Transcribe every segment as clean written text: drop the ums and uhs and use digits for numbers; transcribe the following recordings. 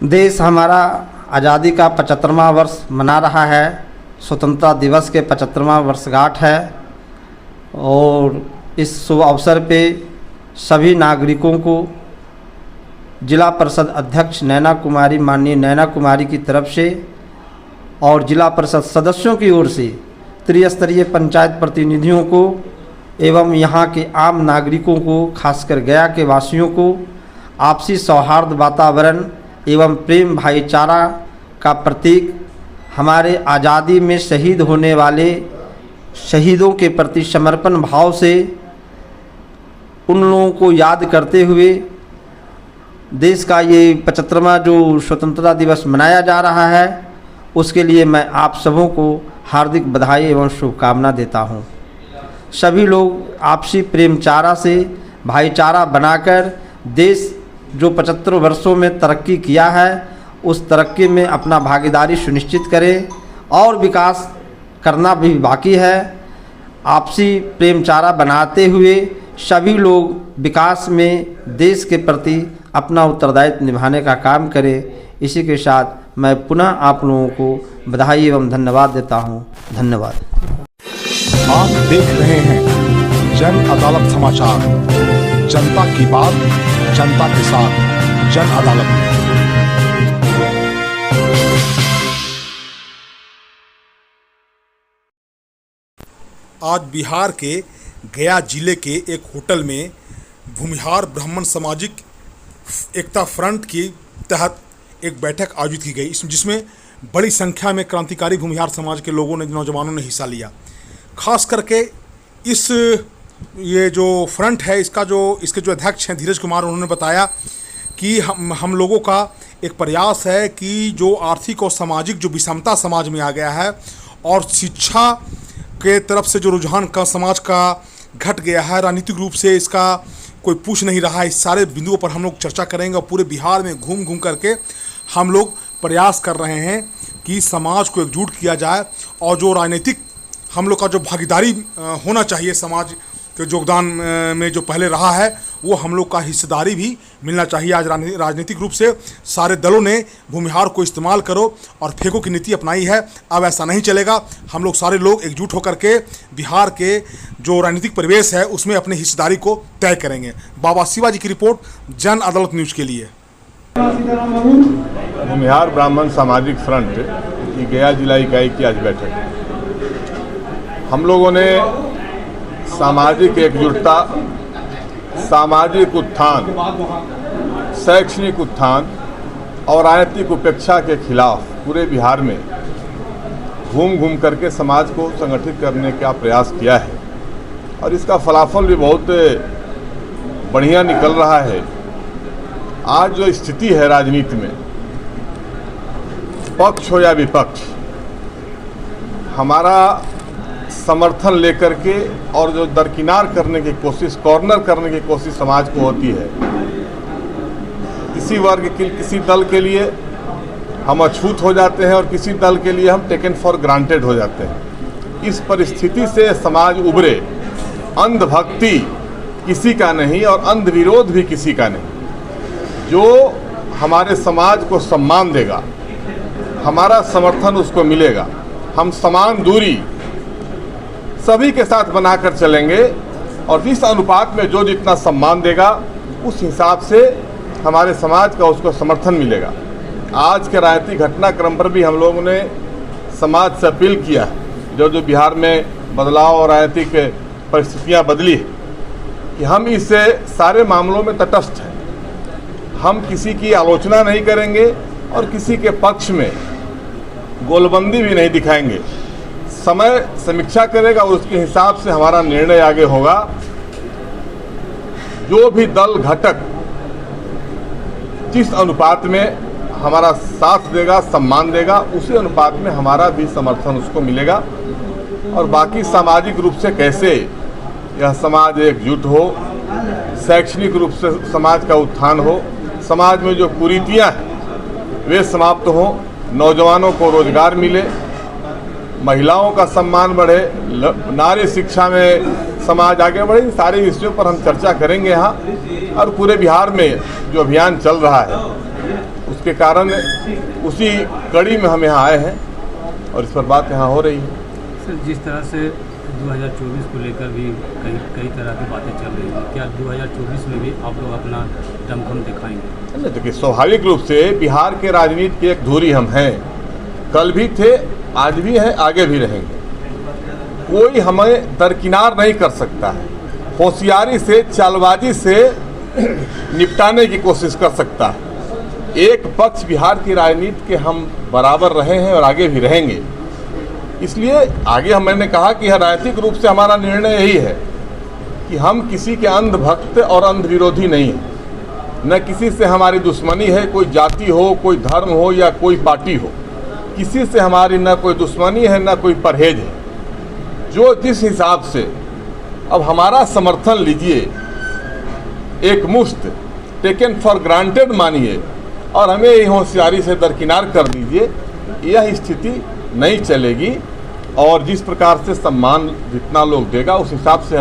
देश हमारा आज़ादी का 75वां वर्ष मना रहा है। स्वतंत्रता दिवस के 75वां वर्षगांठ है और इस शुभ अवसर पे सभी नागरिकों को जिला परिषद अध्यक्ष माननीय नैना कुमारी की तरफ से और जिला परिषद सदस्यों की ओर से त्रिस्तरीय पंचायत प्रतिनिधियों को एवं यहाँ के आम नागरिकों को, खासकर गया के वासियों को आपसी सौहार्द वातावरण एवं प्रेम भाईचारा का प्रतीक हमारे आज़ादी में शहीद होने वाले शहीदों के प्रति समर्पण भाव से उन लोगों को याद करते हुए देश का ये 75वां जो स्वतंत्रता दिवस मनाया जा रहा है, उसके लिए मैं आप सबों को हार्दिक बधाई एवं शुभकामना देता हूँ। सभी लोग आपसी प्रेमचारा से भाईचारा बनाकर देश जो 75 वर्षों में तरक्की किया है, उस तरक्की में अपना भागीदारी सुनिश्चित करें और विकास करना भी बाकी है। आपसी प्रेमचारा बनाते हुए सभी लोग विकास में देश के प्रति अपना उत्तरदायित्व निभाने का काम करें। इसी के साथ मैं पुनः आप लोगों को बधाई एवं धन्यवाद देता हूं। धन्यवाद। आप देख रहे हैं जन अदालत समाचार, जनता की बात जनता के साथ, जन अदालत। आज बिहार के गया जिले के एक होटल में भूमिहार ब्राह्मण सामाजिक एकता फ्रंट के तहत एक बैठक आयोजित की गई, जिसमें बड़ी संख्या में क्रांतिकारी भूमिहार समाज के लोगों ने, नौजवानों ने हिस्सा लिया। खास करके ये जो फ्रंट है, इसके जो अध्यक्ष हैं धीरज कुमार, उन्होंने बताया कि हम लोगों का एक प्रयास है कि जो आर्थिक और सामाजिक जो विषमता समाज में आ गया है और शिक्षा के तरफ से जो रुझान का समाज का घट गया है, राजनीतिक रूप से इसका कोई पूछ नहीं रहा है, इस सारे बिंदुओं पर हम लोग चर्चा करेंगे और पूरे बिहार में घूम घूम करके हम लोग प्रयास कर रहे हैं कि समाज को एकजुट किया जाए और जो राजनीतिक हम लोग का जो भागीदारी होना चाहिए समाज के योगदान में जो पहले रहा है, वो हम लोग का हिस्सेदारी भी मिलना चाहिए। आज राजनीतिक रूप से सारे दलों ने भूमिहार को इस्तेमाल करो और फेंको की नीति अपनाई है। अब ऐसा नहीं चलेगा। हम लोग सारे लोग एकजुट होकर के बिहार के जो राजनीतिक परिवेश है उसमें अपनी हिस्सेदारी को तय करेंगे। बाबा शिवाजी की रिपोर्ट, जन अदालत न्यूज़ के लिए। भूमिहार ब्राह्मण सामाजिक फ्रंट की गया जिला इकाई की आज बैठक। हम लोगों ने सामाजिक एकजुटता, सामाजिक उत्थान, शैक्षणिक उत्थान और राजनीतिक उपेक्षा के खिलाफ पूरे बिहार में घूम घूम करके समाज को संगठित करने का प्रयास किया है और इसका फलाफल भी बहुत बढ़िया निकल रहा है। आज जो स्थिति है राजनीति में, पक्ष हो या विपक्ष, हमारा समर्थन लेकर के और जो दरकिनार करने की कोशिश, कॉर्नर करने की कोशिश समाज को होती है, किसी वर्ग के, किसी दल के लिए हम अछूत हो जाते हैं और किसी दल के लिए हम टेकन फॉर ग्रांटेड हो जाते हैं। इस परिस्थिति से समाज उभरे। अंधभक्ति किसी का नहीं और अंध विरोध भी किसी का नहीं। जो हमारे समाज को सम्मान देगा, हमारा समर्थन उसको मिलेगा। हम समान दूरी सभी के साथ बनाकर चलेंगे और जिस अनुपात में जो जितना सम्मान देगा, उस हिसाब से हमारे समाज का उसको समर्थन मिलेगा। आज के राजनीतिक घटनाक्रम पर भी हम लोगों ने समाज से अपील किया है, जो बिहार में बदलाव और राजनीतिक परिस्थितियां बदली है, कि हम इस सारे मामलों में तटस्थ हैं। हम किसी की आलोचना नहीं करेंगे और किसी के पक्ष में गोलबंदी भी नहीं दिखाएंगे। समय समीक्षा करेगा और उसके हिसाब से हमारा निर्णय आगे होगा। जो भी दल घटक जिस अनुपात में हमारा साथ देगा, सम्मान देगा, उसी अनुपात में हमारा भी समर्थन उसको मिलेगा। और बाकी सामाजिक रूप से कैसे यह समाज एकजुट हो, शैक्षणिक रूप से समाज का उत्थान हो, समाज में जो कुरीतियाँ हैं वे समाप्त हों, नौजवानों को रोजगार मिले, महिलाओं का सम्मान बढ़े, नारी शिक्षा में समाज आगे बढ़े, इन सारे विषयों पर हम चर्चा करेंगे यहाँ। और पूरे बिहार में जो अभियान चल रहा है उसके कारण उसी कड़ी में हम यहाँ आए हैं और इस पर बात यहाँ हो रही है। सर, जिस तरह से 2024 को लेकर भी कई तरह की बातें चल रही हैं, क्या 2024 में भी आप लोग अपना दमखम दिखाएंगे? देखिए, स्वाभाविक रूप से बिहार के राजनीति की एक धुरी हम हैं, कल भी थे, आज भी हैं, आगे भी रहेंगे। कोई हमें दरकिनार नहीं कर सकता है, होशियारी से, चालबाजी से निपटाने की कोशिश कर सकता है। एक पक्ष बिहार की राजनीति के हम बराबर रहे हैं और आगे भी रहेंगे। इसलिए आगे मैंने कहा कि राजनीतिक रूप से हमारा निर्णय यही है कि हम किसी के अंधभक्त और अंध विरोधी नहीं हैं। न किसी से हमारी दुश्मनी है, कोई जाति हो, कोई धर्म हो या कोई पार्टी हो, किसी से हमारी न कोई दुश्मनी है न कोई परहेज है। जो जिस हिसाब से अब हमारा समर्थन लीजिए, एक मुश्त टेकन फॉर ग्रांटेड मानिए और हमें ये होशियारी से दरकिनार कर दीजिए, यह स्थिति नहीं चलेगी। और जिस प्रकार से सम्मान जितना लोग देगा उस हिसाब से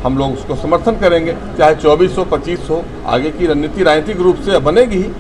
हम लोग उसको समर्थन करेंगे, चाहे 24 हो, 25 हो। आगे की रणनीति राजनीतिक रूप से बनेगी ही।